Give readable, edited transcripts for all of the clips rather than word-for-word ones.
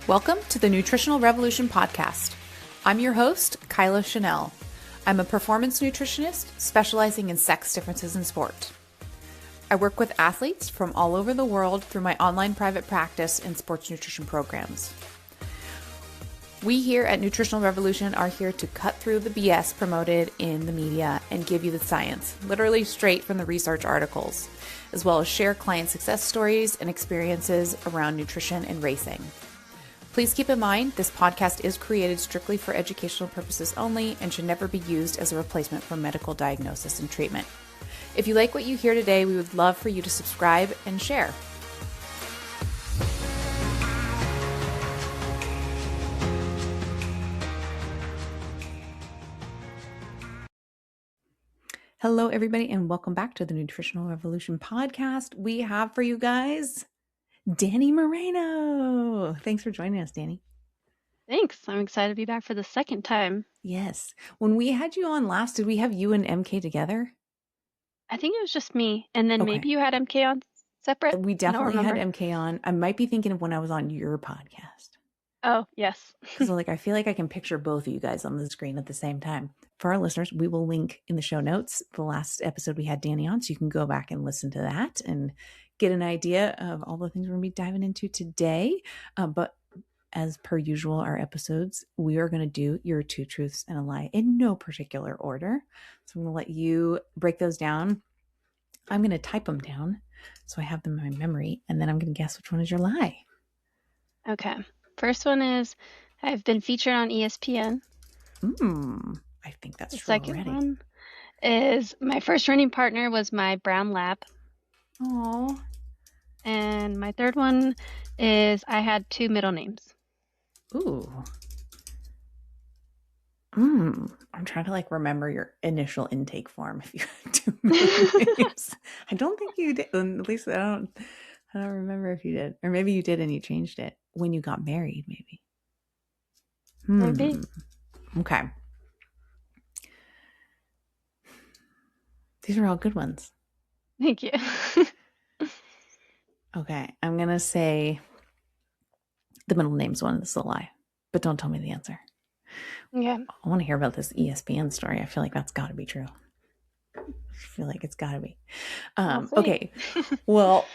Welcome to the Nutritional Revolution podcast. I'm your host, Kyla Chanel. I'm a performance nutritionist specializing in sex differences in sport. I work with athletes from all over the world through my online private practice and sports nutrition programs. We here at Nutritional Revolution are here to cut through the BS promoted in the media and give you the science, literally straight from the research articles, as well as share client success stories and experiences around nutrition and racing. Please keep in mind, this podcast is created strictly for educational purposes only and should never be used as a replacement for medical diagnosis and treatment. If you like what you hear today, we would love for you to subscribe and share. Hello, everybody, and welcome back to the Nutritional Revolution podcast. We have for you guys Dani Moreno. Thanks for joining us, Dani. Thanks. I'm excited to be back for the second time. Yes. When we had you on last, did we have you and MK together? I think it was just me. And then Okay. Maybe you had MK on separate. We definitely had MK on. I might be thinking of when I was on your podcast. Oh, yes. Because I feel like I can picture both of you guys on the screen at the same time. For our listeners, we will link in the show notes the last episode we had Dani on, so you can go back and listen to that and get an idea of all the things we're going to be diving into today. But as per usual, our episodes, we are going to do your two truths and a lie in no particular order. So I'm going to let you break those down. I'm going to type them down so I have them in my memory, and then I'm going to guess which one is your lie. Okay. First one is I've been featured on ESPN. I think that's the true second already. One is my first running partner was my brown lab. Oh. And my third one is I had two middle names. Ooh. I'm trying to remember your initial intake form if you had two middle names. I don't think you did. At least I don't remember if you did. Or maybe you did and you changed it when you got married, maybe. Maybe. Okay. These are all good ones. Thank you. Okay. I'm going to say the middle name's one is a lie, but don't tell me the answer. Yeah. I want to hear about this ESPN story. I feel like that's got to be true. I feel like it's got to be. Okay. Well,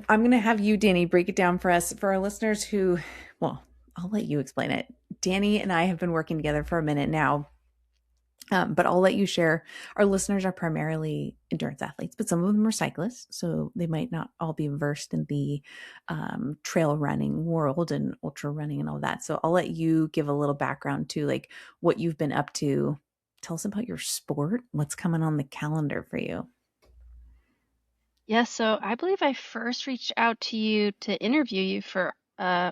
I'm going to have you, Dani, break it down for us. For our listeners who, well, I'll let you explain it. Dani and I have been working together for a minute now. But I'll let you share. Our listeners are primarily endurance athletes, but some of them are cyclists. So they might not all be versed in the trail running world and ultra running and all that. So I'll let you give a little background to what you've been up to. Tell us about your sport. What's coming on the calendar for you? Yeah, so I believe I first reached out to you to interview you for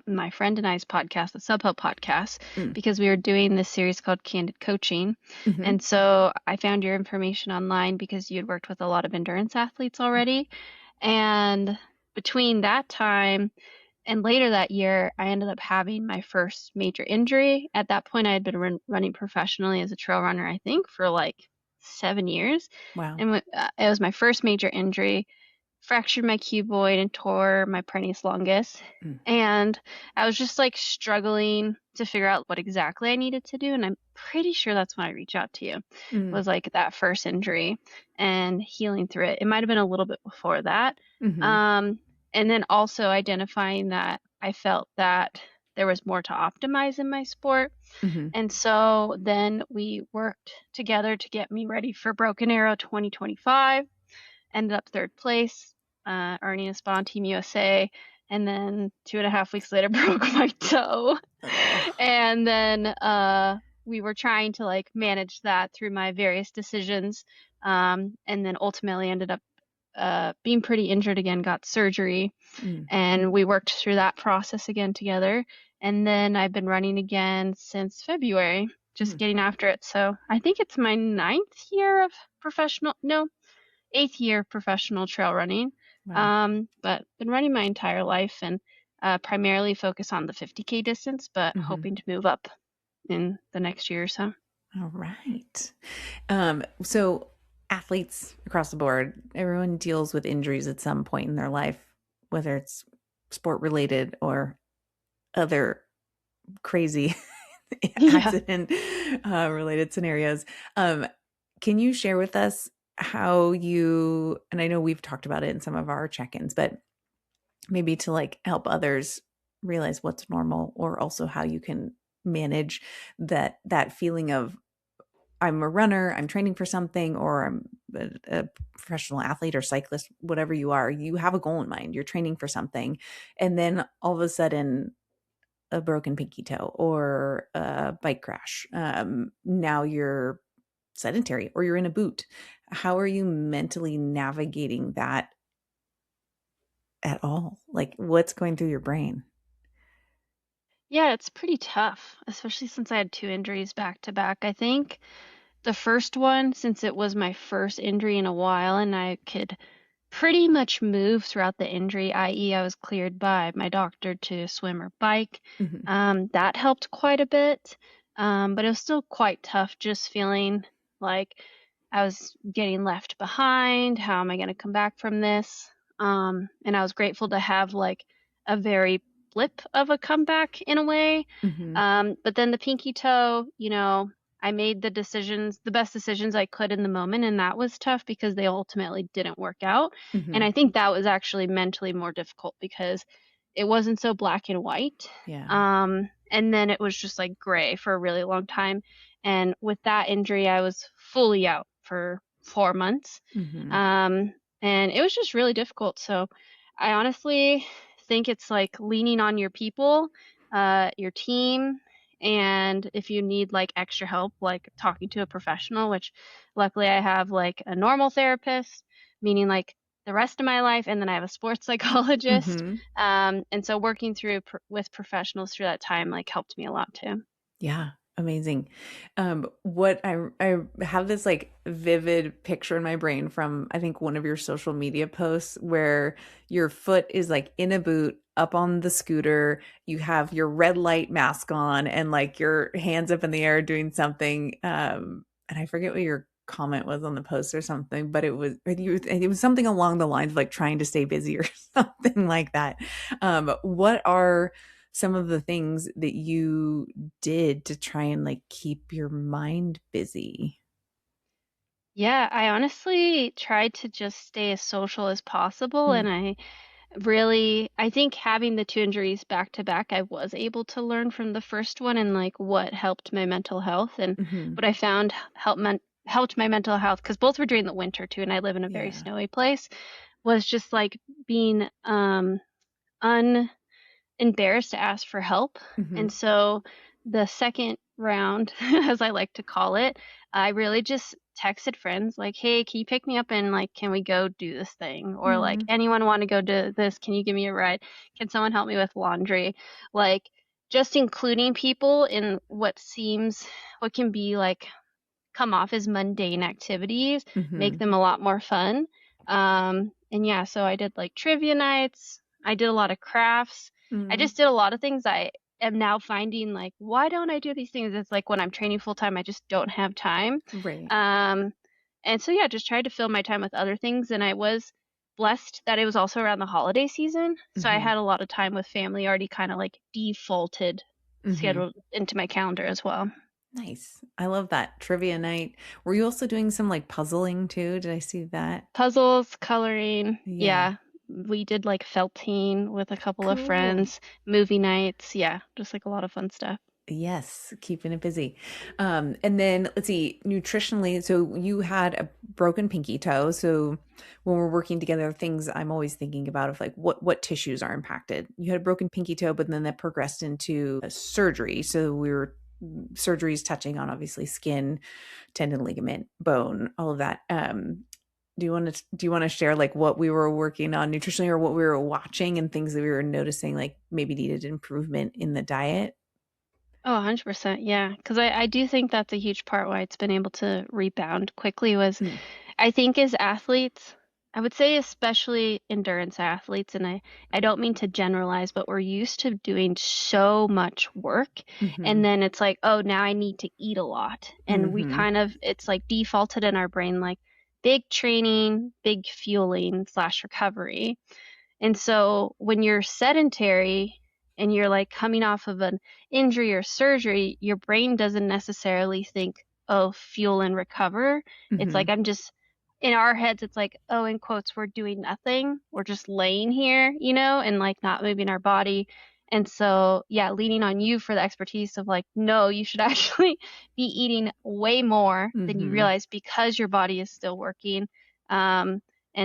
my friend and I's podcast, the Subhelp podcast, because we were doing this series called Candid Coaching. Mm-hmm. And so I found your information online because you had worked with a lot of endurance athletes already. And between that time and later that year, I ended up having my first major injury. At that point, I had been running professionally as a trail runner, I think, for 7 years. Wow. And it was my first major injury. Fractured my cuboid and tore my peroneus longus. And I was just struggling to figure out what exactly I needed to do. And I'm pretty sure that's when I reached out to you, was that first injury and healing through it. It might have been a little bit before that. Mm-hmm. And then also identifying that I felt that there was more to optimize in my sport. Mm-hmm. And so then we worked together to get me ready for Broken Arrow 2025. Ended up third place, earning a spot on Team USA, and then 2.5 weeks later broke my toe. And then we were trying to manage that through my various decisions, and then ultimately ended up being pretty injured again, got surgery, and we worked through that process again together. And then I've been running again since February, just getting after it. So I think it's my 9th year of 8th year professional trail running. Wow. But been running my entire life and primarily focus on the 50K distance, but hoping to move up in the next year or so. All right. So athletes across the board, everyone deals with injuries at some point in their life, whether it's sport related or other crazy Yeah. accident related scenarios. Can you share with us how you, and I know we've talked about it in some of our check-ins, but maybe to like help others realize what's normal, or also how you can manage that feeling of, I'm a runner, I'm training for something, or I'm a professional athlete or cyclist, whatever you are, you have a goal in mind, you're training for something. And then all of a sudden, a broken pinky toe or a bike crash. Now you're sedentary or you're in a boot. How are you mentally navigating that at all? Like, what's going through your brain? Yeah, it's pretty tough, especially since I had two injuries back to back. I think the first one, since it was my first injury in a while and I could pretty much move throughout the injury, i.e., I was cleared by my doctor to swim or bike. Mm-hmm. That helped quite a bit, but it was still quite tough just feeling like I was getting left behind. How am I going to come back from this? And I was grateful to have like a very blip of a comeback in a way. Mm-hmm. But then the pinky toe, I made the best decisions I could in the moment, and that was tough because they ultimately didn't work out. Mm-hmm. And I think that was actually mentally more difficult because it wasn't so black and white. Yeah. And then it was just like gray for a really long time. And with that injury, I was fully out for 4 months. Mm-hmm. Um, and it was just really difficult. So I honestly think it's like leaning on your people, your team, and if you need like extra help, like talking to a professional, which luckily I have like a normal therapist, meaning like the rest of my life, and then I have a sports psychologist. Mm-hmm. And so working through with professionals through that time like helped me a lot too. Yeah, amazing. What I have this like vivid picture in my brain from, I think, one of your social media posts where your foot is like in a boot up on the scooter, you have your red light mask on and like your hands up in the air doing something. And I forget what your comment was on the post or something, but it was something along the lines of like trying to stay busy or something like that. What are some of the things that you did to try and like keep your mind busy? Yeah, I honestly tried to just stay as social as possible, Mm. and I think having the two injuries back to back, I was able to learn from the first one and like what helped my mental health, and Hmm. what I found helped my mental health because both were during the winter too, and I live in a very Yeah. snowy place, was just like being un embarrassed to ask for help. Hmm. And so the second round, as I like to call it, I really just texted friends like, "Hey, can you pick me up and like can we go do this thing?" Or like, Mm. "Anyone want to go do this? Can you give me a ride? Can someone help me with laundry?" Like just including people in what can be like come off as mundane activities, make Hmm. them a lot more fun. And yeah, so I did like trivia nights. I did a lot of crafts. I Mm. just did a lot of things I am now finding like, why don't I do these things? It's like when I'm training full time, I just don't have time. Right. Um, and so yeah, just tried to fill my time with other things. And I was blessed that it was also around the holiday season. So I Hmm. had a lot of time with family already kind of like defaulted Hmm. scheduled into my calendar as well. Nice. I love that. Trivia night. Were you also doing some like puzzling too? Did I see that? Puzzles, coloring. Yeah. Yeah. We did like felting with a couple of Cool. friends, movie nights. Yeah, just like a lot of fun stuff. Yes, keeping it busy. And then let's see, nutritionally, so you had a broken pinky toe. So when we're working together, things I'm always thinking about of like what tissues are impacted. You had a broken pinky toe, but then that progressed into a surgery. So we were surgeries touching on obviously skin, tendon, ligament, bone, all of that. Do you want to share like what we were working on nutritionally or what we were watching and things that we were noticing like maybe needed improvement in the diet? Oh, 100%. Yeah. Because I do think that's a huge part why it's been able to rebound quickly was Mm. I think as athletes, I would say especially endurance athletes, and I don't mean to generalize, but we're used to doing so much work. And Mhm. then it's like, oh, now I need to eat a lot. And Mhm. it's like defaulted in our brain, like big training, big fueling / recovery. And so when you're sedentary and you're like coming off of an injury or surgery, your brain doesn't necessarily think, oh, fuel and recover. It's like, I'm just, in our heads, it's like, oh, in quotes, we're doing nothing. We're just laying here, and like not moving our body. And so, yeah, leaning on you for the expertise of like, no, you should actually be eating way more than you realize because your body is still working. And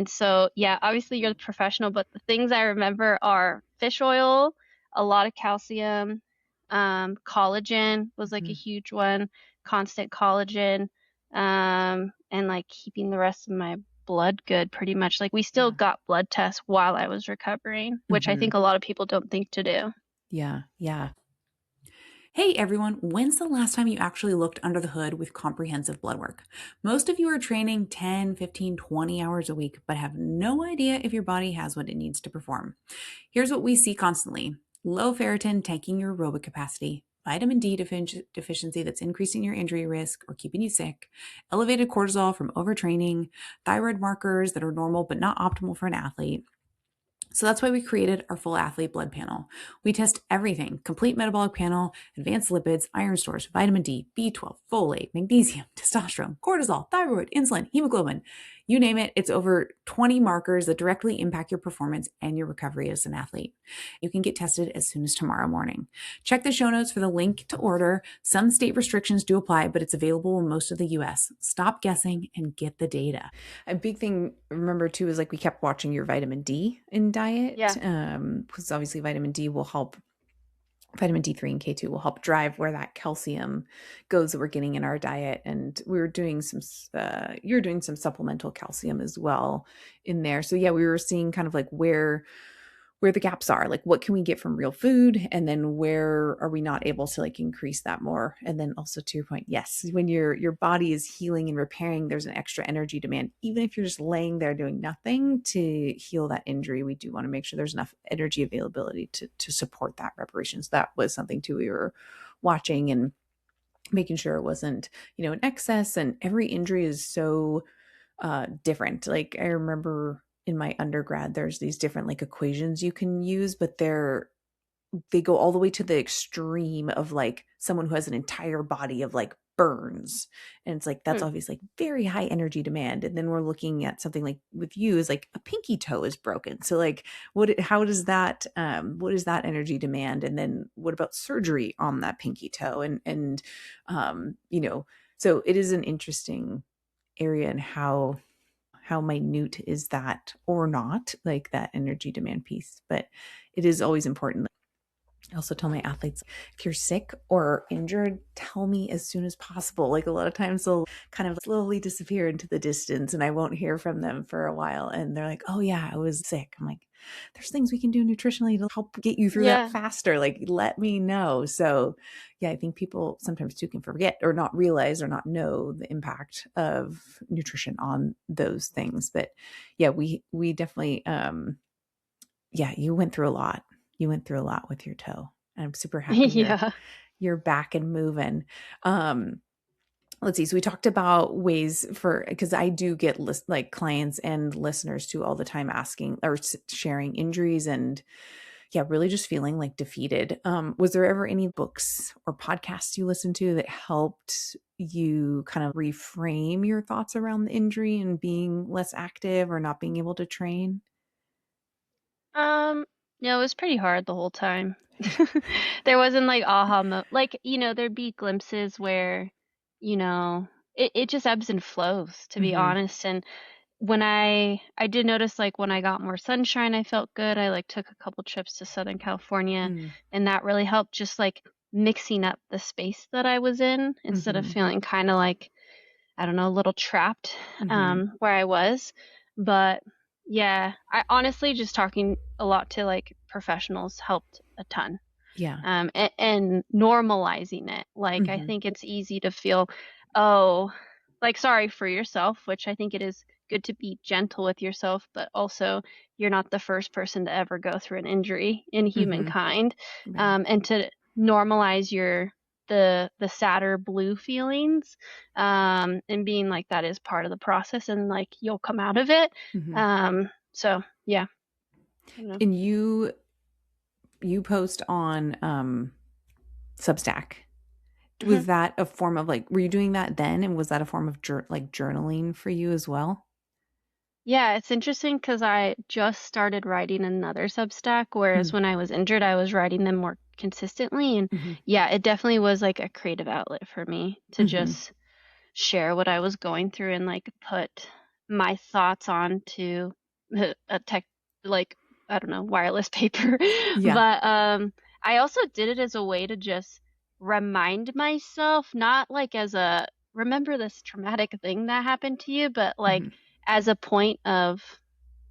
so, yeah, obviously you're the professional, but the things I remember are fish oil, a lot of calcium, collagen was like a huge one, constant collagen, and like keeping the rest of my blood good pretty much. Like we still got blood tests while I was recovering, which I think a lot of people don't think to do. Yeah. Yeah. Hey everyone, when's the last time you actually looked under the hood with comprehensive blood work? Most of you are training 10, 15, 20 hours a week, but have no idea if your body has what it needs to perform. Here's what we see constantly: low ferritin tanking your aerobic capacity, vitamin D deficiency that's increasing your injury risk or keeping you sick, elevated cortisol from overtraining, thyroid markers that are normal but not optimal for an athlete. So that's why we created our full athlete blood panel. We test everything: complete metabolic panel, advanced lipids, iron stores, vitamin D, B12, folate, magnesium, testosterone, cortisol, thyroid, insulin, hemoglobin. You name it, it's over 20 markers that directly impact your performance and your recovery as an athlete. You can get tested as soon as tomorrow morning. Check the show notes for the link to order. Some state restrictions do apply, but it's available in most of the US. Stop guessing and get the data. A big thing, remember too, is like we kept watching your vitamin D in diet. Yeah. Because obviously vitamin D will help. Vitamin D3 and K2 will help drive where that calcium goes that we're getting in our diet. And we were doing some, you're doing some supplemental calcium as well in there. So yeah, we were seeing kind of like where the gaps are, like what can we get from real food, and then where are we not able to like increase that more. And then also to your point, yes, when your body is healing and repairing, there's an extra energy demand. Even if you're just laying there doing nothing to heal that injury, we do want to make sure there's enough energy availability to support that reparation. So that was something too we were watching and making sure it wasn't, in excess. And every injury is so different. Like I remember in my undergrad, there's these different like equations you can use, but they go all the way to the extreme of like someone who has an entire body of like burns. And it's like, that's obviously like very high energy demand. And then we're looking at something like with you is like a pinky toe is broken. So like what is that energy demand? And then what about surgery on that pinky toe? And so it is an interesting area, and how minute is that or not, like that energy demand piece. But it is always important. I also tell my athletes, if you're sick or injured, tell me as soon as possible. Like a lot of times they'll kind of slowly disappear into the distance and I won't hear from them for a while. And they're like, oh yeah, I was sick. I'm like, there's things we can do nutritionally to help get you through that faster. Like, let me know. So yeah, I think people sometimes too can forget or not realize or not know the impact of nutrition on those things. But yeah, we definitely, you went through a lot. You went through a lot with your toe, and I'm super happy you're back and moving. Let's see. So we talked about ways because I do get like clients and listeners too all the time asking or sharing injuries and really just feeling like defeated. Was there ever any books or podcasts you listened to that helped you kind of reframe your thoughts around the injury and being less active or not being able to train? No, it was pretty hard the whole time. There wasn't like like, there'd be glimpses where, it just ebbs and flows, to be honest. And when I did notice, like when I got more sunshine, I felt good. I like took a couple trips to Southern California, and that really helped, just like mixing up the space that I was in instead of feeling kind of like, I don't know, a little trapped where I was. But yeah, I honestly, just talking a lot to like professionals helped a ton. Yeah. And normalizing it. Like I think it's easy to feel, oh, like sorry for yourself, which I think it is good to be gentle with yourself, but also you're not the first person to ever go through an injury in humankind. Right. And to normalize the sadder blue feelings, and being like that is part of the process, and like you'll come out of it. So yeah. And you you post on Substack. Mhm. Was that a form of like, were you doing that then? And was that a form of like journaling for you as well? Yeah, it's interesting because I just started writing another Substack, whereas Mm, when I was injured, I was writing them more consistently. And mm-hmm, yeah, it definitely was like a creative outlet for me to mm-hmm. just share what I was going through and like put my thoughts onto a tech, like, I don't know, wireless paper. Yeah. But I also did it as a way to just remind myself, not like as a remember this traumatic thing that happened to you, but like Mm-hmm, as a point of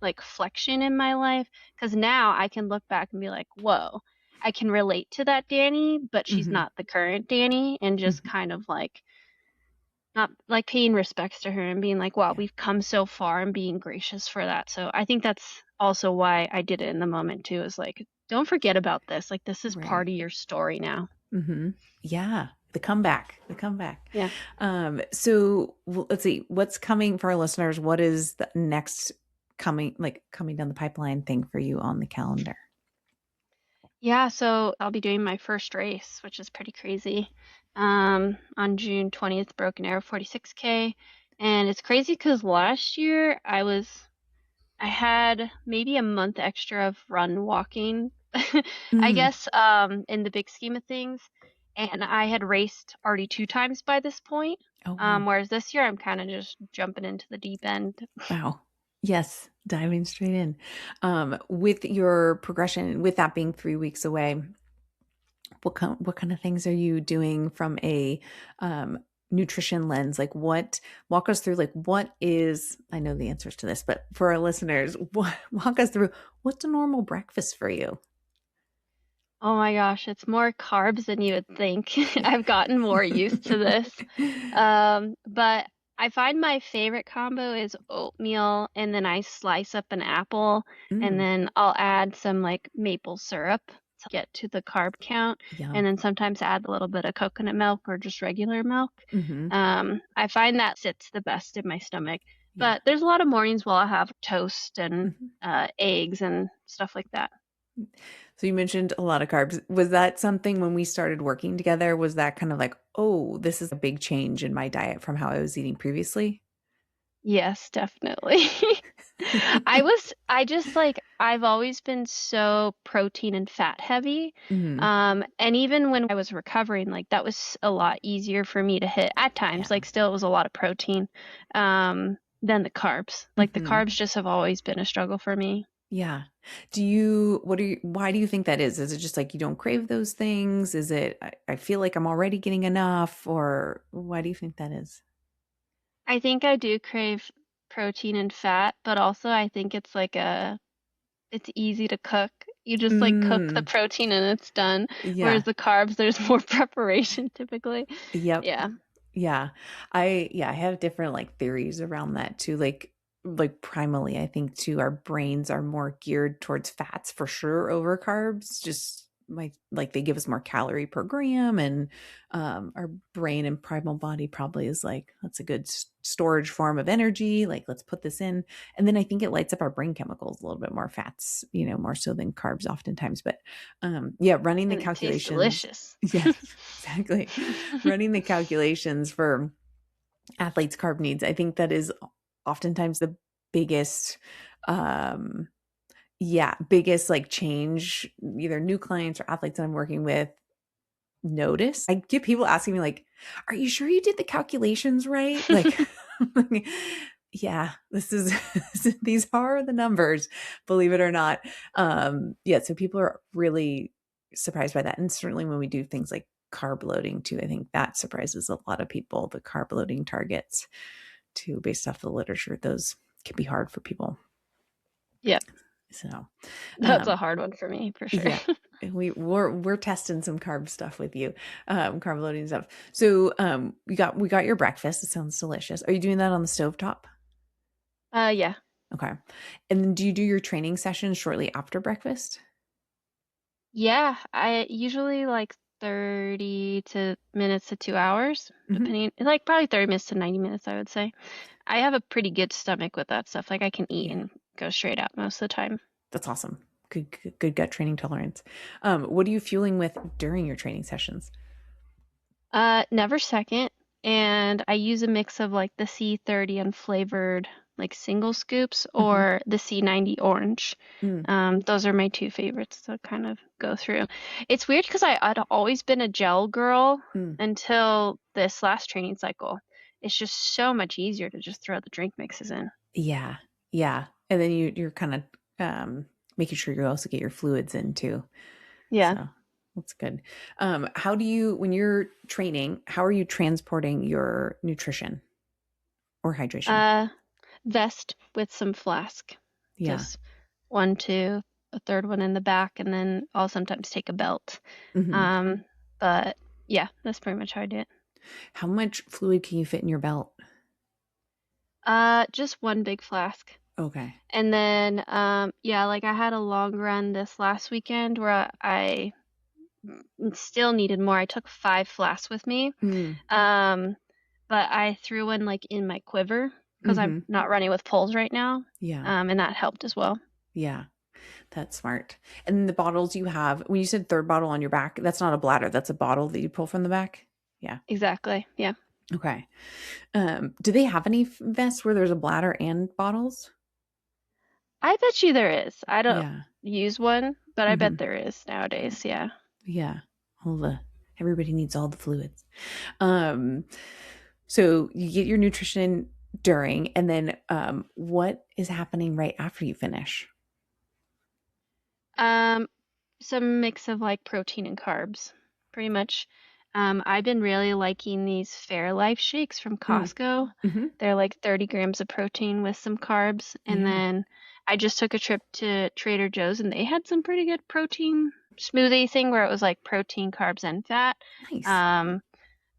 like flexion in my life. Because now I can look back and be like, whoa, I can relate to that Danny, but she's mm-hmm, not the current Danny, and just mm-hmm. kind of like not like paying respects to her and being like, wow, Yeah. we've come so far and being gracious for that. So I think that's also why I did it in the moment too, is like, don't forget about this. Like, this is Right. part of your story now. Mm-hmm. Yeah. The comeback. The comeback. Yeah. So let's see. What's coming for our listeners? What is the next coming down the pipeline thing for you on the calendar? Yeah. So I'll be doing my first race, which is pretty crazy. On June 20th, Broken Arrow 46K. And it's crazy because last year I had maybe a month extra of run walking, I Mm. guess, in the big scheme of things. And I had raced already 2 times by this point. Oh, wow. Whereas this year I'm kind of just jumping into the deep end. Wow. Yes, diving straight in. With your progression, with that being 3 weeks away, what kind of things are you doing from a nutrition lens? Like what walk us through like what is I know the answers to this, but for our listeners, walk us through what's a normal breakfast for you? Oh my gosh, it's more carbs than you would think. I've gotten more used to this. But I find my favorite combo is oatmeal, and then I slice up an apple, and Mm, then I'll add some like maple syrup to get to the carb count, and yum. then sometimes add a little bit of coconut milk or just regular milk. Hmm. I find that sits the best in my stomach. Yeah. But there's a lot of mornings where I'll have toast and Mhm. eggs and stuff like that. So you mentioned a lot of carbs. Was that something when we started working together? Was that kind of like, oh, this is a big change in my diet from how I was eating previously? Yes, definitely. I just like, I've always been so protein and fat heavy. Hmm. And even when I was recovering, like that was a lot easier for me to hit at times. Yeah. Like still it was a lot of protein, than the carbs. Like the Hmm. carbs just have always been a struggle for me. Yeah. Why do you think that is? Is it just like you don't crave those things? Is it, I feel like I'm already getting enough, or why do you think that is? I think I do crave protein and fat, but also I think it's easy to cook. You just like cook the Mm, protein and it's done. Whereas yeah. the carbs, there's more preparation typically. Yep. Yeah. Yeah. I have different like theories around that too. Like primally, I think too, our brains are more geared towards fats for sure over carbs. Just like they give us more calorie per gram, and our brain and primal body probably is like that's a good storage form of energy. Like let's put this in, and then I think it lights up our brain chemicals a little bit more fats, more so than carbs oftentimes. But yeah, running the And it tastes calculations. delicious. Yes, exactly. Running the calculations for athletes' carb needs, I think that is oftentimes the biggest, um, biggest like change either new clients or athletes that I'm working with notice. I get people asking me like, "Are you sure you did the calculations right?" Like, yeah, these are the numbers, believe it or not. Yeah, so people are really surprised by that, and certainly when we do things like carb loading too, I think that surprises a lot of people. The carb loading targets too, based off the literature, those can be hard for people. Yeah, So, that's a um, hard one for me for sure. yeah, we're testing some carb stuff with you, carb loading stuff. So we got your breakfast. It sounds delicious. Are you doing that on the stovetop? Yeah. Okay. And then do you do your training sessions shortly after breakfast? Yeah, I usually like 30 to minutes to 2 hours, Hmm. depending, like probably 30 minutes to 90 minutes, I would say. I have a pretty good stomach with that stuff. Like I can eat Yeah, and go straight out most of the time. that's awesome. good gut training tolerance. What are you fueling with during your training sessions? Never second. And I use a mix of like the C30 unflavored like single scoops Mm-hmm. or the C90 orange. Mm. Those are my two favorites to kind of go through. It's weird because I'd always been a gel girl Mm. until this last training cycle. It's just so much easier to just throw the drink mixes in. Yeah. Yeah. And then you're kind of making sure you also get your fluids in too. Yeah. So that's good. How do you, when you're training, how are you transporting your nutrition or hydration? Vest with some flask. Yeah. Just one, two, a third one in the back, and then I'll sometimes take a belt. Hmm. Um, but yeah, that's pretty much how I do it. How much fluid can you fit in your belt? Just one big flask. Okay. And then, yeah, like I had a long run this last weekend where I still needed more. I took 5 flasks with me. Mm. Um, but I threw one like in my quiver because I'm Hmm. not running with poles right now. Yeah. And that helped as well. Yeah. That's smart. And then the bottles you have, when you said third bottle on your back, that's not a bladder. That's a bottle that you pull from the back. Yeah. Exactly. Yeah. Okay. Do they have any vests where there's a bladder and bottles? I bet you there is. I don't Yeah. use one, but I Hmm. bet there is nowadays. Yeah. Yeah. Everybody needs all the fluids. Um, so you get your nutrition during, and then what is happening right after you finish? Um, some mix of like protein and carbs, pretty much. I've been really liking these Fairlife shakes from Mm. Costco. Hmm. They're like 30 grams of protein with some carbs. And Yeah. then I just took a trip to Trader Joe's and they had some pretty good protein smoothie thing where it was like protein, carbs, and fat. Nice. Um,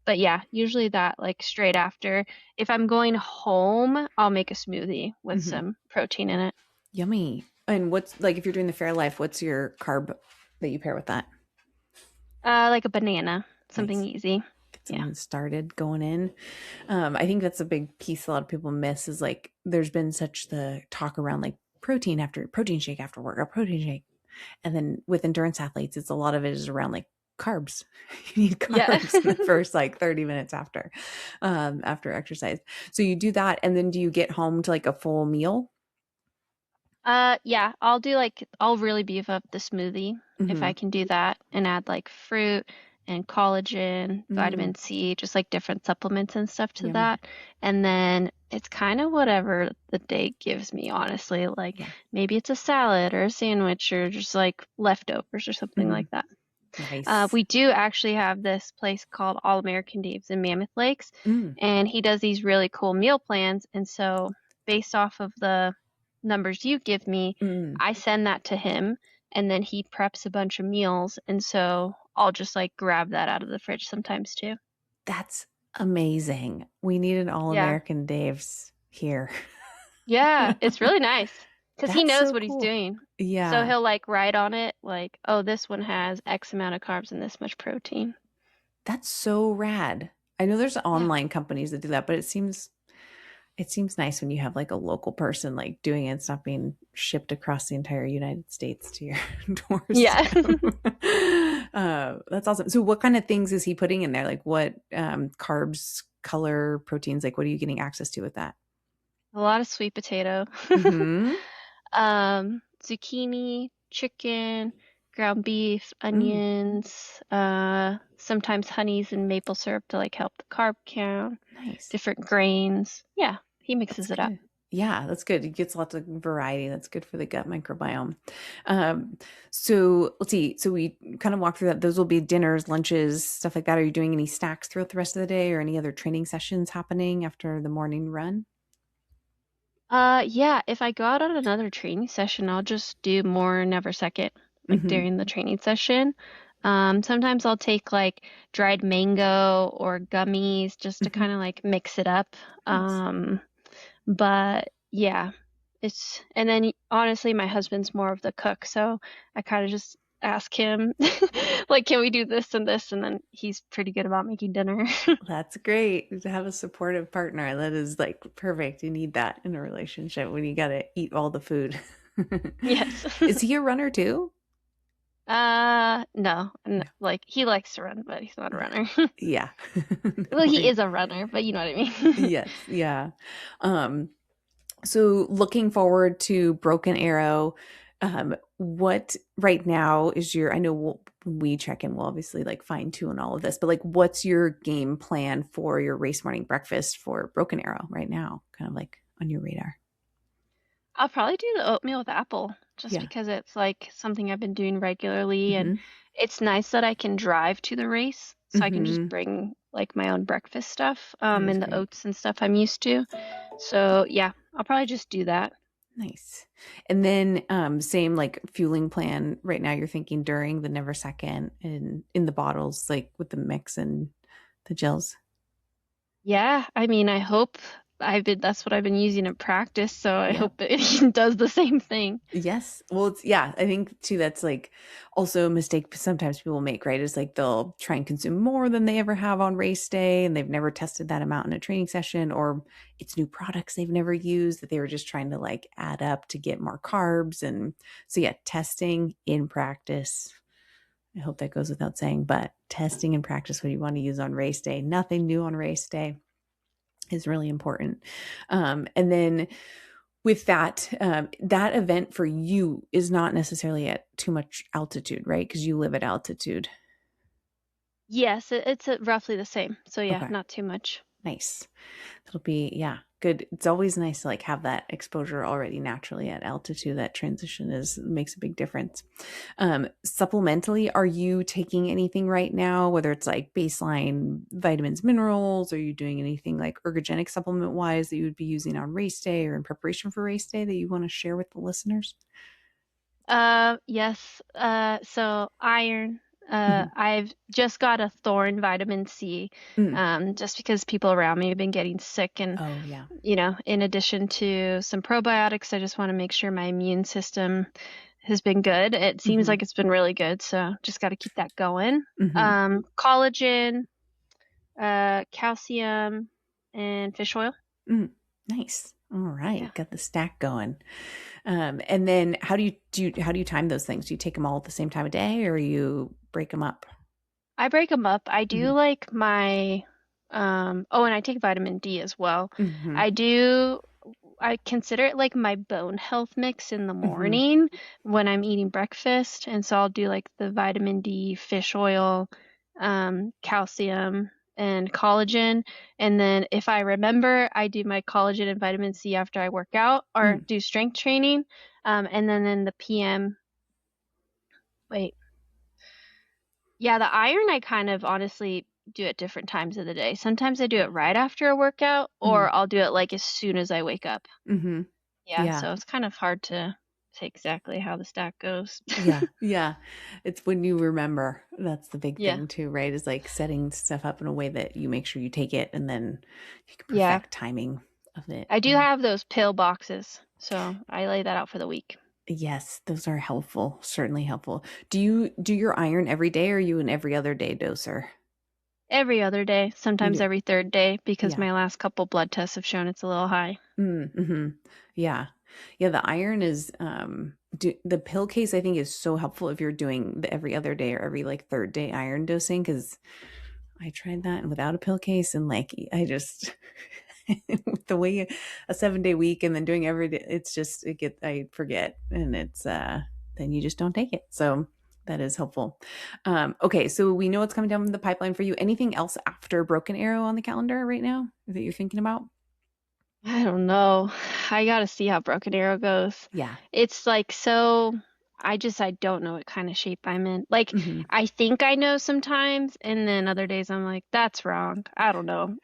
but yeah, usually that like straight after. If I'm going home, I'll make a smoothie with Hmm. some protein in it. Yummy. And what's like if you're doing the Fairlife, what's your carb that you pair with that? Like a banana, something Nice. easy. Get Yeah. something started going in. I think that's a big piece a lot of people miss is like there's been such the talk around like protein shake after work, a protein shake. And then with endurance athletes, it's a lot of it is around like carbs. You need Yeah. carbs in the first like 30 minutes after exercise. So you do that, and then do you get home to like a full meal? Yeah, I'll really beef up the smoothie if I Mm-hmm. can do that and add like fruit and collagen, Mm, vitamin C, just like different supplements and stuff to yummy. that. And then it's kind of whatever the day gives me, honestly. Like Yeah. maybe it's a salad or a sandwich or just like leftovers or something Hmm. like that. Nice. We do actually have this place called All American Dave's in Mammoth Lakes, Mm, and he does these really cool meal plans. And so, based off of the numbers you give me, mm. I send that to him, and then he preps a bunch of meals. And so, I'll just like grab that out of the fridge sometimes too. That's amazing. We need an All Yeah. American Dave's here. Yeah, it's really nice because he That's knows so what he's cool. doing. So Yeah, he'll like write on it, like, oh, this one has X amount of carbs and this much protein. that's so rad. I know there's Yeah. online companies that do that, but it seems nice when you have like a local person like doing it. It's not being shipped across the entire United States to your Yeah. doorstep. That's awesome. So what kind of things is he putting in there? Like what carbs, color, proteins, like what are you getting access to with that? A lot of sweet potato. Mm-hmm. Zucchini, chicken, ground beef, Mm, onions, sometimes honeys and maple syrup to like help the carb count, nice. different grains. Yeah, he That's mixes it up. good. Yeah, that's good. It gets lots of variety. That's good for the gut microbiome. Um, so let's see. So we kind of walked through that. Those will be dinners, lunches, stuff like that. Are you doing any snacks throughout the rest of the day or any other training sessions happening after the morning run? Yeah, if I go out on another training session, I'll just do more never second, like Mm-hmm. during the training session. Sometimes I'll take like dried mango or gummies just to Mm-hmm. kind of like mix it up. Nice. Um, But yeah, and then honestly, my husband's more of the cook, so I kind of just ask him, like, can we do this and this? And then he's pretty good about making dinner. That's great to have a supportive partner. That is like perfect. You need that in a relationship when you got to eat all the food. Yes. Is he a runner too? No, Yeah. like he likes to run, but he's not a Yeah. runner. Yeah. Well, he Right. is a runner, but you know what I mean. Yes. Yeah. Um, so looking forward to Broken Arrow, what right now is your, I know when we check in, we'll obviously like fine tune all of this, but like what's your game plan for your race morning breakfast for Broken Arrow right now? Kind of like on your radar. I'll probably do the oatmeal with apple just Yeah. because it's like something I've been doing regularly, and Mm-hmm. it's nice that I can drive to the race so I can just Mm-hmm. bring like my own breakfast stuff, That is and the great. oats and stuff I'm used to. So yeah, I'll probably just do that. Nice. And then same like fueling plan right now you're thinking during the Never Second and in the bottles, like with the mix and the gels. Yeah, I mean, I hope that's what I've been using in practice, so I Yeah. hope it does the same thing. Yes. Well, it's, yeah, I think too, that's like also a mistake sometimes people make, right? Is like they'll try and consume more than they ever have on race day and they've never tested that amount in a training session, or it's new products they've never used that they were just trying to like add up to get more carbs. And so, yeah, testing in practice. I hope that goes without saying, but testing and practice what you want to use on race day. Nothing new on race day is really important. And then with that, that event for you is not necessarily at too much altitude, right? Because you live at altitude. Yes, it's roughly the same. So yeah, Okay, not too much. nice. That'll be, yeah, good. It's always nice to like have that exposure already naturally at altitude. That transition is makes a big difference. Supplementally, are you taking anything right now, whether it's like baseline vitamins, minerals? Are you doing anything like ergogenic supplement wise that you would be using on race day or in preparation for race day that you want to share with the listeners? Yes. So iron. Mhm. I've just got a thorn vitamin C, Mm. just because people around me have been getting sick, and Oh, yeah. in addition to some probiotics, I just want to make sure my immune system has been good. It seems Hmm. like it's been really good, so just got to keep that going. Hmm. Collagen, calcium, and fish oil. Mm. Nice. All Yeah. right. Got the stack going. And then how do you time those things? Do you take them all at the same time of day or you break them up? I break them up. I do Hmm. like my oh, and I take vitamin D as well. Hmm. I do I consider it like my bone health mix in the Hmm. morning when I'm eating breakfast. And so I'll do like the vitamin D, fish oil, calcium, and collagen. And then if I remember, I do my collagen and vitamin C after I work out or Mm. do strength training. And then in the PM, wait, yeah, the iron I kind of honestly do at different times of the day. Sometimes I do it right after a workout, Mm. or I'll do it like as soon as I wake up. Hmm. Yeah, Yeah. so it's kind of hard to say exactly how the stack goes. Yeah. Yeah. It's when you remember. That's the big Yeah. thing too, right? Is like setting stuff up in a way that you make sure you take it and then you can Yeah. perfect timing of it. I do Yeah. have those pill boxes, so I lay that out for the week. Yes, those are helpful. Certainly helpful. Do you do your iron every day or are you an every other day doser? Every other day, You sometimes do. every third day, because Yeah. my last couple blood tests have shown it's a little high. Mm-hmm. Yeah. Yeah, the iron is the pill case I think is so helpful if you're doing the every other day or every like third day iron dosing because I tried that and without a pill case and like I just with the way a 7 day week and then doing every day it's just I forget and it's then you just don't take it. So that is helpful. Okay, so we know what's coming down the pipeline for you. Anything else after Broken Arrow on the calendar right now that you're thinking about? I don't know. I gotta see how Broken Arrow goes. Yeah. It's like I don't know what kind of shape I'm in. Like, Hmm. I think I know sometimes, and then other days I'm like, that's wrong. I don't know.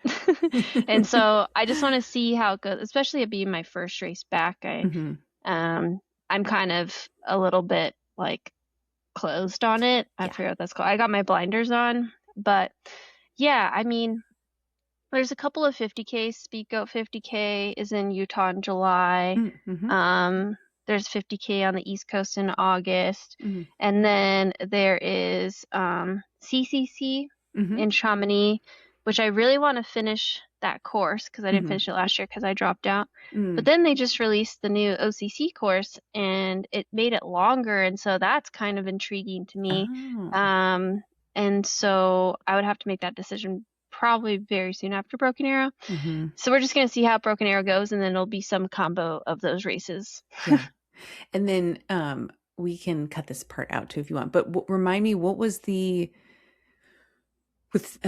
And so I just want to see how it goes, especially it being my first race back. Hmm. Um, I'm kind of a little bit like closed on it. I Yeah. forget what that's called. I got my blinders on, but yeah, I mean, there's a couple of 50K. Speed Goat 50K is in Utah in July. Mm-hmm. Um, there's 50K on the East Coast in August. Hmm. And then there is CCC Hmm. in Chamonix, which I really want to finish that course because I didn't Mm-hmm. finish it last year because I dropped out. But Mm. then they just released the new OCC course and it made it longer, and so that's kind of intriguing to me. Oh. Um, and so I would have to make that decision probably very soon after Broken Arrow. Mm-hmm. So we're just gonna see how Broken Arrow goes, and then it'll be some combo of those races. Yeah. And then we can cut this part out too if you want. But remind me, what was the with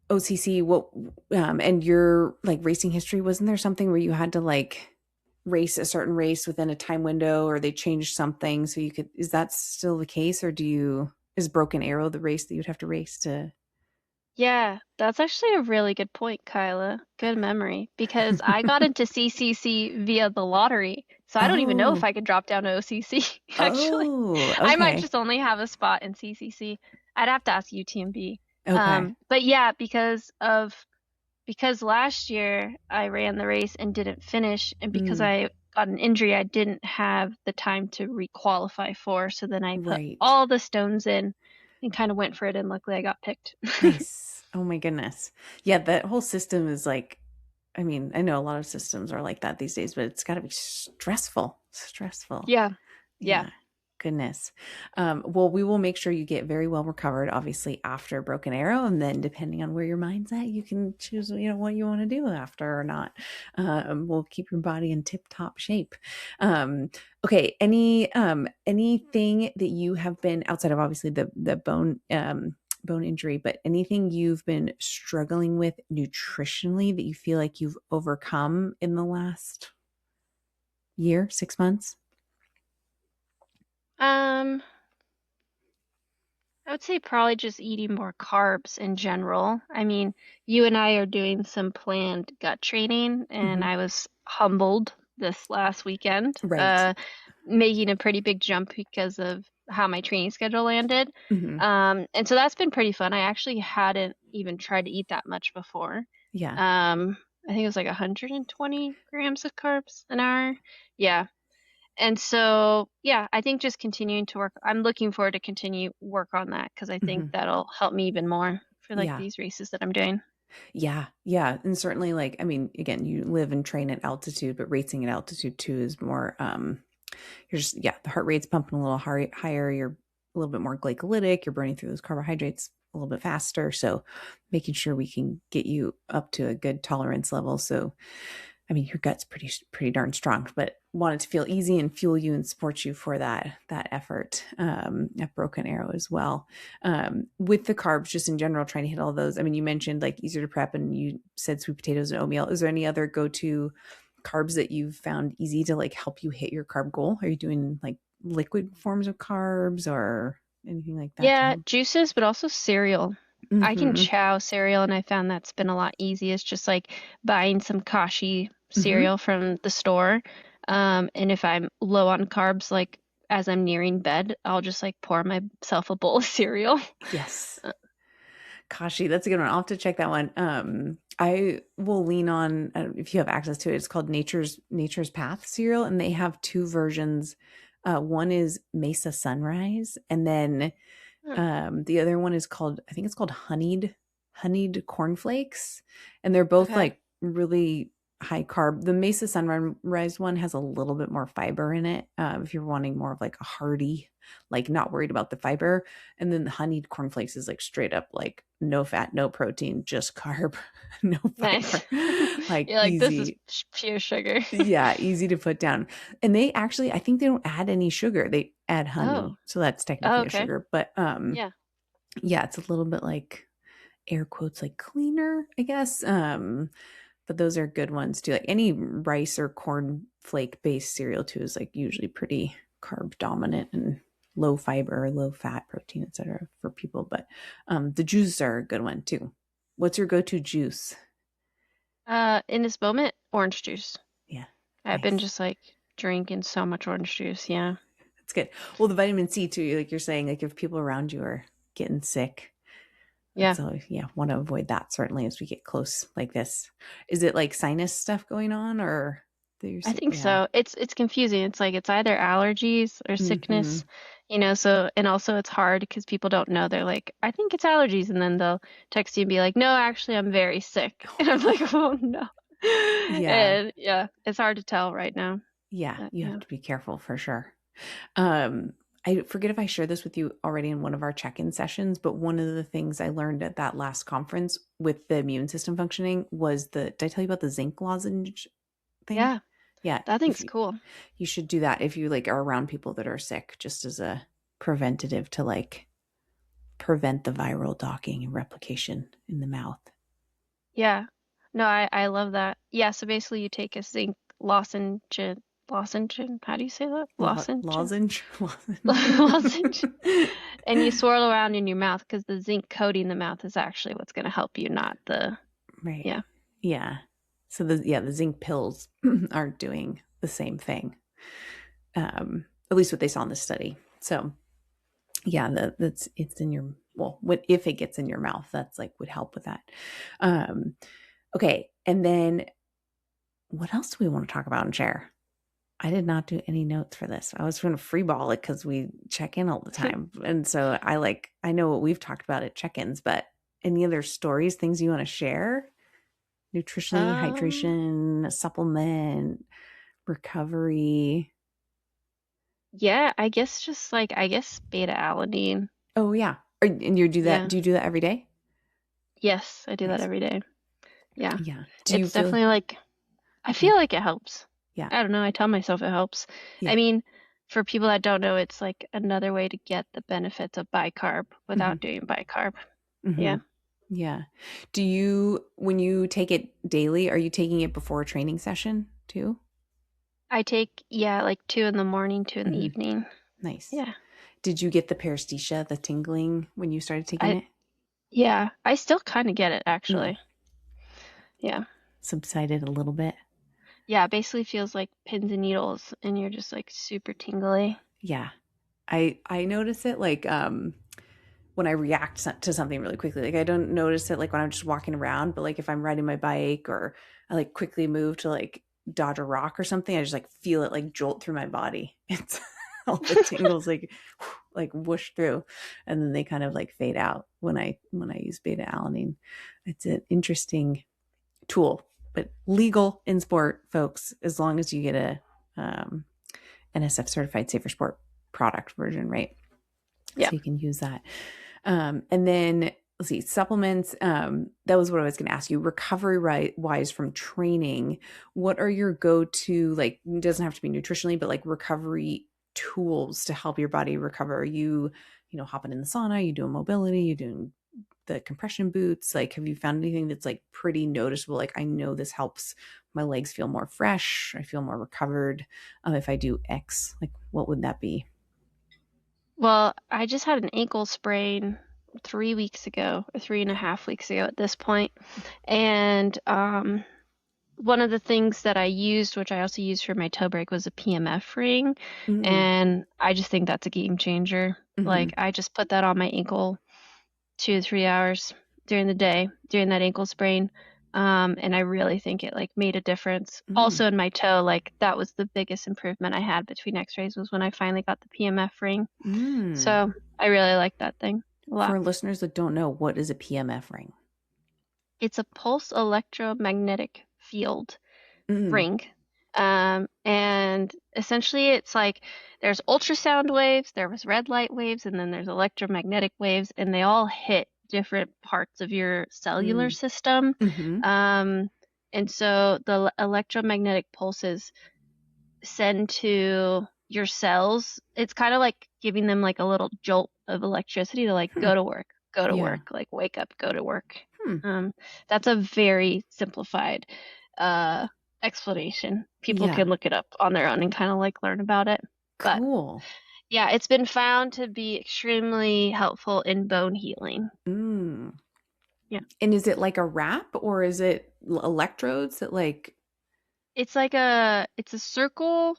OCC? What and your like racing history? Wasn't there something where you had to like race a certain race within a time window, or they changed something so you could? Is that still the case, or is Broken Arrow the race that you'd have to race to? Yeah, that's actually a really good point, Kyla. Good memory. Because I got into CCC via the lottery. So I don't even know if Oh, I could drop down to OCC, actually. oh, I might okay, just only have a spot in CCC. I'd have to ask UTMB. okay, But yeah, because last year I ran the race and didn't finish, and because mm, I got an injury, I didn't have the time to requalify for. So then I put right. all the stones in and kind of went for it, and luckily I got picked. Nice. Oh my goodness. Yeah, that whole system is like, I mean, I know a lot of systems are like that these days, but it's got to be stressful. Stressful. Yeah, yeah. Yeah. Goodness. Well, we will make sure you get very well recovered, obviously, after Broken Arrow. And then depending on where your mind's at, you can choose, what you want to do after or not. We'll keep your body in tip top shape. Okay. Anything that you have been outside of obviously the bone injury, but anything you've been struggling with nutritionally that you feel like you've overcome in the last year, 6 months? Um, I would say probably just eating more carbs in general. I mean, you and I are doing some planned gut training, and Hmm. I was humbled this last weekend, Right. making a pretty big jump because of how my training schedule landed. Hmm. And so that's been pretty fun. I actually hadn't even tried to eat that much before. Yeah. I think it was like 120 grams of carbs an hour. Yeah. And so, yeah, I think just continuing to work, I'm looking forward to continue work on that because I think Hmm. that'll help me even more for like Yeah. these races that I'm doing. Yeah. Yeah. And certainly like, I mean, again, you live and train at altitude, but racing at altitude too is more, you're just, yeah, the heart rate's pumping a little higher. You're a little bit more glycolytic. You're burning through those carbohydrates a little bit faster. So making sure we can get you up to a good tolerance level. So I mean, your gut's pretty darn strong, but want it to feel easy and fuel you and support you for that effort at Broken Arrow as well. With the carbs, just in general, trying to hit all those. I mean, you mentioned like easier to prep, and you said sweet potatoes and oatmeal. Is there any other go-to carbs that you've found easy to like help you hit your carb goal? Are you doing like liquid forms of carbs or anything like that to Yeah, help? juices, but also cereal. I can Mm-hmm. chow cereal, and I found that's been a lot easiest, just like buying some kashi Mm-hmm. cereal from the store. And if I'm low on carbs, like as I'm nearing bed, I'll just like pour myself a bowl of cereal. Yes. Kashi, that's a good one. I'll have to check that one. I will lean on if you have access to it. It's called Nature's Path cereal, and they have two versions. One is Mesa Sunrise, and then Hmm, the other one is called I think it's called honeyed cornflakes, and they're both okay. like really high carb. The Mesa Sunrise one has a little bit more fiber in it. If you're wanting more of like a hearty, like not worried about the fiber, and then the honeyed cornflakes is like straight up like no fat, no protein, just carb, no Nice. fiber, like You're like, this is easy. pure sugar. Yeah, easy to put down. And they actually, I think they don't add any sugar. They add Oh, honey. So that's oh, technically a okay. sugar. But Yeah. yeah, it's a little bit like air quotes like cleaner, I guess. But those are good ones too. Like any rice or corn flake based cereal too is like usually pretty carb dominant and low fiber, low fat, protein, etc. for people. But the juices are a good one too. What's your go-to juice? In this moment, orange juice. Yeah, I've been nice. just like drinking so much orange juice. Yeah. That's good. Well, the vitamin C too, like you're saying, like if people around you are getting sick, Yeah. that's always, yeah, want to avoid that certainly as we get close like this. Is it like sinus stuff going on or that you're I sick? think Yeah. so. It's confusing. It's like it's either allergies or Mm-hmm. sickness. So, and also it's hard because people don't know. They're like, I think it's allergies. And then they'll text you and be like, no, actually, I'm very sick. And I'm like, oh no. Yeah. And yeah, it's hard to tell right now. Yeah. But You have yeah. to be careful for sure. Um, I forget if I shared this with you already in one of our check-in sessions, but one of the things I learned at that last conference with the immune system functioning was did I tell you about the zinc lozenge thing? Yeah, Yeah. that If thing's cool. you should do that if you like are around people that are sick, just as a preventative to like prevent the viral docking and replication in the mouth. Yeah. No, I love that. Yeah, so basically you take a zinc lozenge, how do you say that? Lozenge? Lozenge? Lozenge. And you swirl around in your mouth because the zinc coating the mouth is actually what's going to help you, not Right. yeah. Yeah. So the zinc pills aren't doing the same thing. At least what they saw in the study. So yeah, it's in your, well, if it gets in your mouth, that's like would help with that. Okay. And then what else do we want to talk about and share? I did not do any notes for this. I was going to freeball it because we check in all the time. And so I know what we've talked about at check-ins, but any other stories, things you want to share? Nutritionally, Um, hydration, supplement, recovery. yeah, I guess just like beta alanine. Oh yeah. And you do that. Yeah. Do you do that every day? Yes, I do that Nice. every day. Yeah. Yeah. Do you It's feel, definitely like I yeah, feel like it helps. yeah, I don't know, I tell myself it helps. I yeah. mean, for people that don't know, it's like another way to get the benefits of bicarb Hmm. without doing bicarb. Hmm. Yeah. Yeah. When you take it daily, are you taking it before a training session too? I take, yeah, like two in the morning, two in the Hmm. evening. Nice. Yeah. Did you get the paresthesia, the tingling when you started taking I it? yeah, I still kind of get it Mm. actually. Yeah. Subsided a little bit? Yeah, it basically feels like pins and needles and you're just like super tingly. Yeah. I notice it like when I react to something really quickly. Like I don't notice it like when I'm just walking around, but like if I'm riding my bike or I like quickly move to like dodge a rock or something, I just like feel it like jolt through my body. It's all the tingles like whoosh through, and then they kind of like fade out when I use beta alanine. It's an interesting tool, but legal in sport, folks, as long as you get a NSF certified safer sport product version, right? So Yeah. you can use that. And then let's see, supplements. That was what I was going to ask you. Recovery wise from training, what are your go-to, like, it doesn't have to be nutritionally, but like recovery tools to help your body recover? Are you, hopping in the sauna? You doing mobility? You doing the compression boots? Like, have you found anything that's like pretty noticeable? Like, I know this helps my legs feel more fresh. I feel more recovered. If I do X, like, what would that be? Well, I just had an ankle sprain 3 weeks ago, or 3.5 weeks ago at this point. And one of the things that I used, which I also used for my toe break, was a PMF ring. Mm, And I just think that's a game changer. mm-hmm, Like, I just put that on my ankle 2 to 3 hours during the day during that ankle sprain. And I really think it like made a difference. mm, Also in my toe, like that was the biggest improvement I had between x-rays was when I finally got the PMF ring. mm. So I really like that thing a lot. For listeners that don't know, what is a PMF ring? It's a pulse electromagnetic field Mm, ring. And essentially it's like there's ultrasound waves, there was red light waves, and then there's electromagnetic waves, and they all hit different parts of your cellular mm, system. mm-hmm, Um, and so the electromagnetic pulses send to your cells. It's kind of like giving them like a little jolt of electricity to like hmm, go to yeah, work, like wake up, go to work. hmm, Um, that's a very simplified uh, explanation. People yeah, can look it up on their own and kind of like learn about it. But cool. yeah, it's been found to be extremely helpful in bone healing. Mm. Yeah. And is it like a wrap or is it electrodes that like, It's a circle,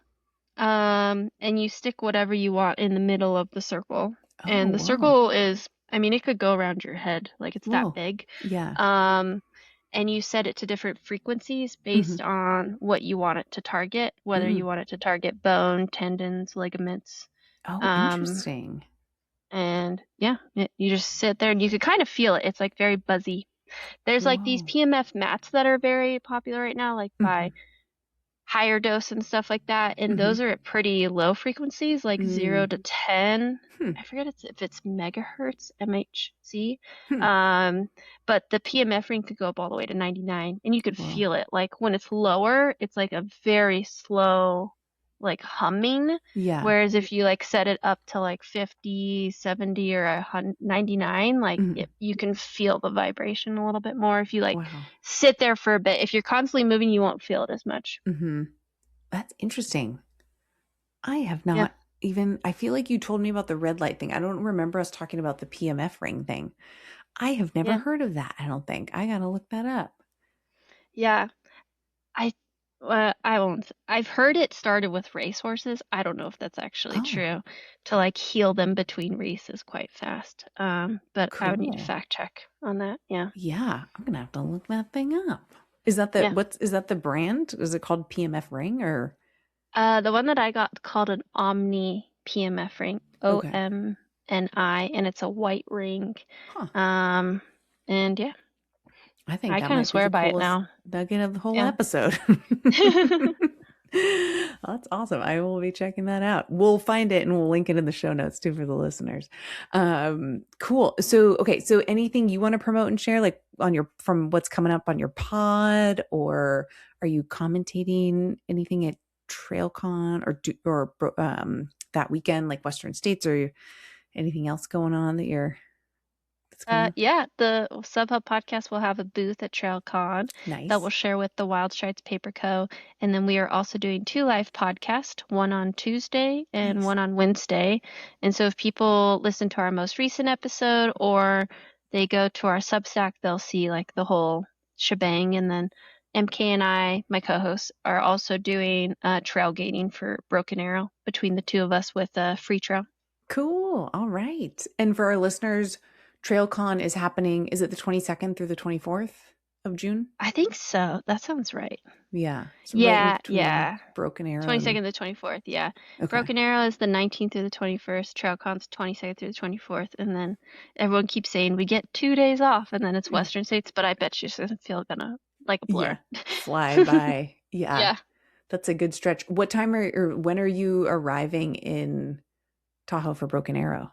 and you stick whatever you want in the middle of the circle. oh, And the whoa, circle is, I mean, it could go around your head, like it's that whoa, big. yeah, Um, and you set it to different frequencies mm-hmm, based on what you want it to target, whether mm, you want it to target bone, tendons, ligaments. Oh, Um, interesting. and yeah, you just sit there and you could kind of feel it. It's like very buzzy. There's like these Whoa. PMF mats that are very popular right now, like Mm-hmm. by higher dose and stuff like that. And Mm-hmm. those are at pretty low frequencies, like 0 to 10. Hmm. I forget if it's megahertz, MHz. Hmm. Um, but the PMF ring could go up all the way to 99, and you could Whoa. feel it. Like when it's lower, it's like a very slow, like humming. Yeah. Whereas if you like set it up to like 50, 70, or 99, like Mm-hmm. you can feel the vibration a little bit more. If you like Wow. sit there for a bit, if you're constantly moving, you won't feel it as much. Mm-hmm. That's interesting. I have Yeah. not even, I feel like you told me about the red light thing. I don't remember us talking about the PMF ring thing. I have never Yeah. heard of that, I don't think. I gotta look that up. Yeah. I I won't. I've heard it started with racehorses. I don't know if that's actually Oh, true to like heal them between races quite fast. But I would need to cool. fact check on that. Yeah. Yeah, I'm gonna have to look that thing up. Is that Yeah. the brand? Is it called PMF ring or? The one that I got called an Omni PMF ring, Okay. OMNI, and it's a white ring. Huh. Um, and yeah, I think I that kind of might be swear the by it coolest now. nugget of the whole Yeah. episode. That's awesome. I will be checking that out. We'll find it and we'll link it in the show notes too for the listeners. Cool. So, okay. So anything you want to promote and share, like from what's coming up on your pod, or are you commentating anything at TrailCon or that weekend, like Western States, or anything else going on that's coming up? Yeah, the SubHub podcast will have a booth at TrailCon that Nice. we'll share with the Wild Strides Paper Co. And then we are also doing two live podcasts, one on Tuesday and Nice. one on Wednesday. And so if people listen to our most recent episode or they go to our Substack, they'll see like the whole shebang. And then MK and I, my co-hosts, are also doing trail gating for Broken Arrow between the two of us with Free Trail. Cool. All right. And for our listeners, TrailCon is happening. Is it the 22nd through the 24th of June? I think so. That sounds right. Yeah. It's right in Yeah, between yeah. Broken Arrow and 22nd to 24th, yeah. okay. Broken Arrow is the 19th through the 21st, TrailCon's 22nd through the 24th, and then everyone keeps saying we get 2 days off, and then it's Yeah. Western States, but I bet you it's gonna feel gonna like a Yeah. blur. Fly by. Yeah. Yeah. That's a good stretch. What time or when are you arriving in Tahoe for Broken Arrow?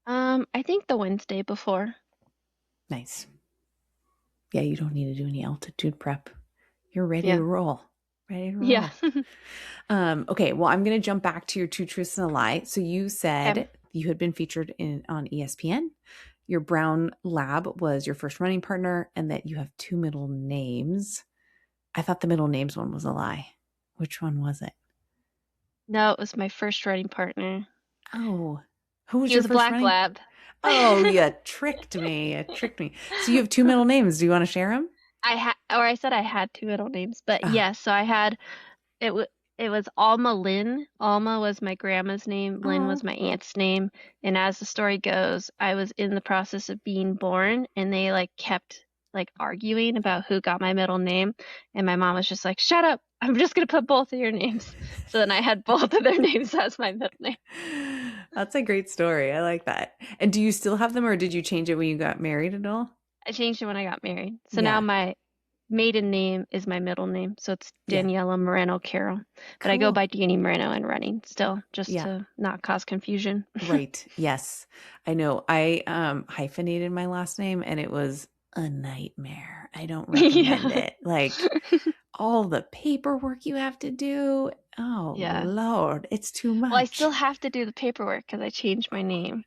I think the Wednesday before. Nice. Yeah, you don't need to do any altitude prep. You're ready Yeah. to roll. Ready to Yeah. roll. Okay, well, I'm going to jump back to your two truths and a lie. So you said Okay. you had been featured on ESPN. Your brown lab was your first running partner, and that you have two middle names. I thought the middle names one was a lie. Which one was it? No, it was my first running partner. Oh, who was He your was a first black running? lab. Oh, you tricked me. You tricked me. So you have two middle names. Do you want to share them? I said I had two middle names, but Oh, yes, so I had It was it was Alma Lynn. Alma was my grandma's name. Lynn oh, was my aunt's name. And as the story goes, I was in the process of being born, and they like kept like arguing about who got my middle name. And my mom was just like, "Shut up! I'm just gonna put both of your names." So then I had both of their names as my middle name. that's a great story. I like that. And do you still have them, or did you change it when you got married at all? I changed it when I got married. So now Yeah. my maiden name is my middle name, so it's Yeah. Daniela Moreno Carroll. But I go Cool. by Dani Moreno in running still, just Yeah. to not cause confusion. Right. Yes. I know. I hyphenated my last name and it was a nightmare. I don't recommend Yeah. it. Like all the paperwork you have to do. Oh Yeah. Lord, it's too Well, I much. still have to do the paperwork because I changed my name,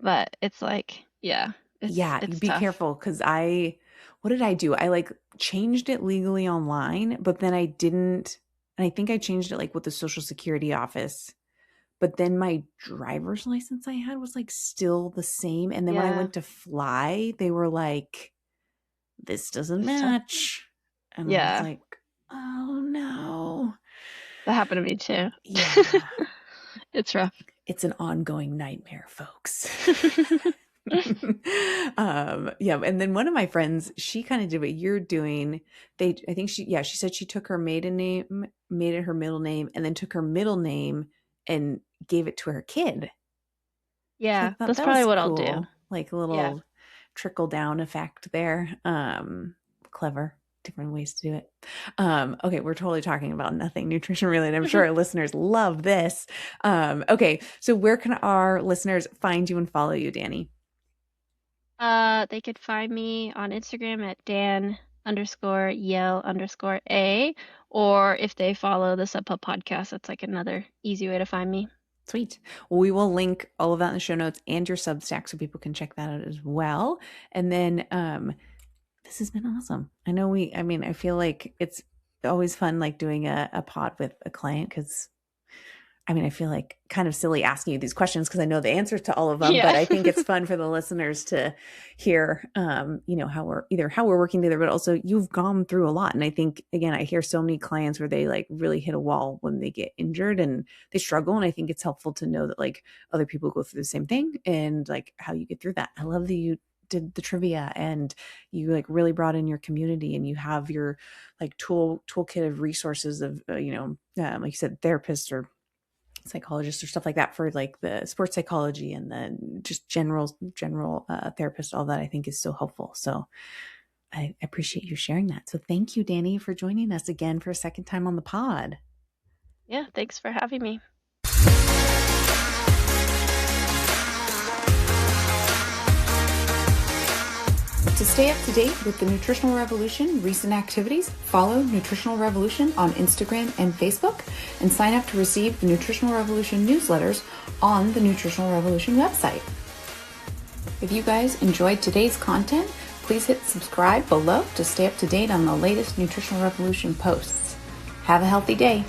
but it's like, yeah, Yeah, you it's be tough. careful because what did I do? I like changed it legally online, but then I didn't, and I think I changed it like with the Social Security office. But then my driver's license I had was like still the same. And then when I Yeah, went to fly, they were like, this doesn't it's tough. match. And I was Yeah, like, oh no. that happened to me too. Yeah, It's rough. it's an ongoing nightmare, folks. Yeah. And then one of my friends, she kind of did what you're doing. I think she said she took her maiden name, made it her middle name, and then took her middle name and gave it to her kid. Yeah, So I thought that's that probably was what cool. I'll do. Like a Yeah. little trickle down effect there. Clever. Different ways to do it. Okay, we're totally talking about nothing nutrition related. I'm sure our listeners love this. Okay, so where can our listeners find you and follow you, Dani? They could find me on Instagram at Dan_Yell_A, or if they follow the Sub Pub podcast, that's like another easy way to find me. Sweet. Well, we will link all of that in the show notes and your Substack so people can check that out as well. And then this has been awesome. I feel like it's always fun like doing a pod with a client because I feel like kind of silly asking you these questions because I know the answers to all of them, Yeah. but I think it's fun for the listeners to hear, how we're working together, but also you've gone through a lot. And I think, again, I hear so many clients where they like really hit a wall when they get injured and they struggle. And I think it's helpful to know that like other people go through the same thing and like how you get through that. I love that you did the trivia and you like really brought in your community and you have your like toolkit of resources of, like you said, therapists or psychologists or stuff like that for like the sports psychology and the just general therapist, all that I think is so helpful. So I appreciate you sharing that. So thank you, Dani, for joining us again for a second time on the pod. Yeah, thanks for having me. To stay up to date with the Nutritional Revolution recent activities, follow Nutritional Revolution on Instagram and Facebook, and sign up to receive the Nutritional Revolution newsletters on the Nutritional Revolution website. If you guys enjoyed today's content, please hit subscribe below to stay up to date on the latest Nutritional Revolution posts. Have a healthy day.